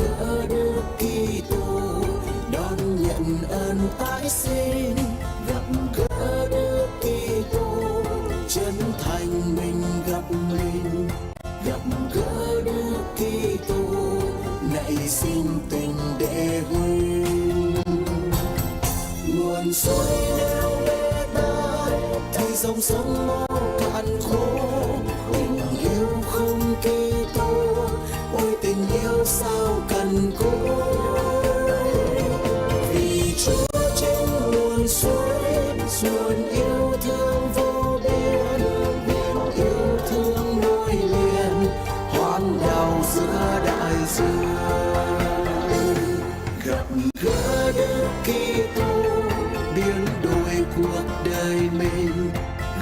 gỡ Đức Kitô, đón nhận ơn tái sinh. Gặp gỡ Đức Kitô, chân thành mình gặp mình. Gặp gỡ Đức Kitô, nảy sinh tình đệ huynh. Nguồn suối nếu bê tắc thì dòng sông mau cạn khô. Tình yêu không Kitô, ôi tình yêu sao cần côi. Vì Chúa trên nguồn suối, nguồn yêu thương vô biên. Biển yêu thương nối liền, hoang đảo giữa đại dương. Gặp gỡ Đức Kitô, biến đổi cuộc đời mình.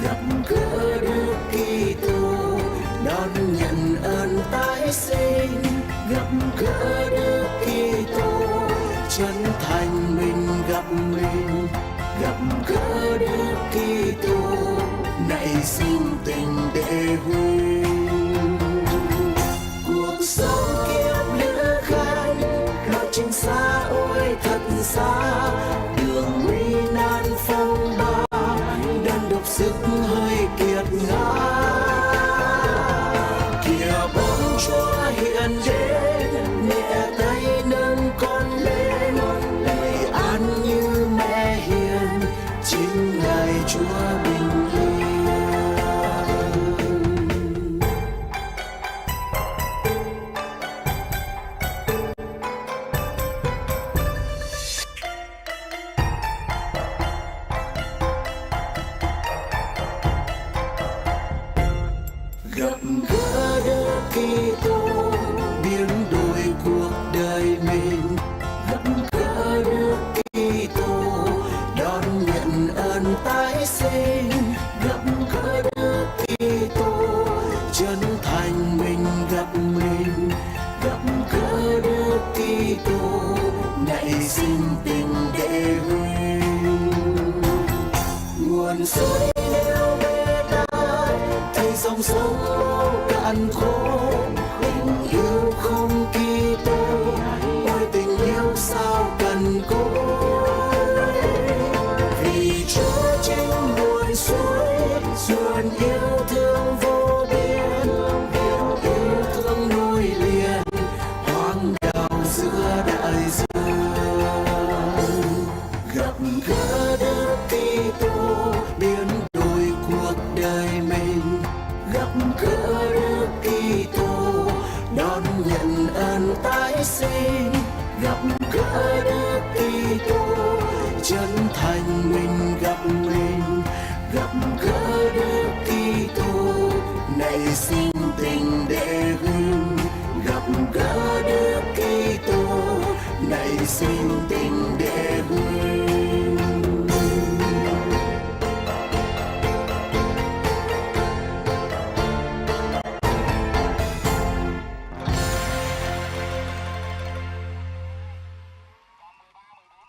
Gặp gỡ Đức Kitô, đón nhận ơn tái sinh. Gặp gỡ Đức Kitô, chân thành mình gặp mình. Gặp gỡ Đức Kitô, nảy sinh tình đệ huynh. Cuộc sống kiếp lữ khanh, lộ trình xa ôi thật xa. Đường nguy nan phong ba, đơn độc sức hơi kiệt ngã. Kìa bóng Chúa hiện đến, nhẹ tay nâng con lên. Lời an như mẹ hiền, chính Ngài Chúa bình yên. Gặp gỡ Đức Kitô, biến đổi cuộc đời mình. Gặp gỡ Đức Kitô, đón nhận ơn tái sinh. Gặp gỡ Đức Kitô, chân thành mình gặp mình. Gặp gỡ Đức Kitô, nảy sinh tình đệ huynh. Nguồn suối nếu bê tắc thì dòng sông mau cạn khô. Tình yêu không Kitô, ôi tình yêu sao cần côi. Vì Chúa trên nguồn suối, nguồn yêu thương vô biên. Biển yêu thương nối liền, hoang đảo giữa đại dương. Gặp gỡ Đức Kitô, biến đổi cuộc đời mình. Gặp gỡ Đức Kitô, đón nhận ơn tái sinh. Gặp gỡ Đức Kitô, chân thành mình gặp mình. Gặp gỡ Đức Kitô, nảy sinh tình đệ huynh. Gặp gỡ Đức Kitô, nảy sinh tình đệ huynh.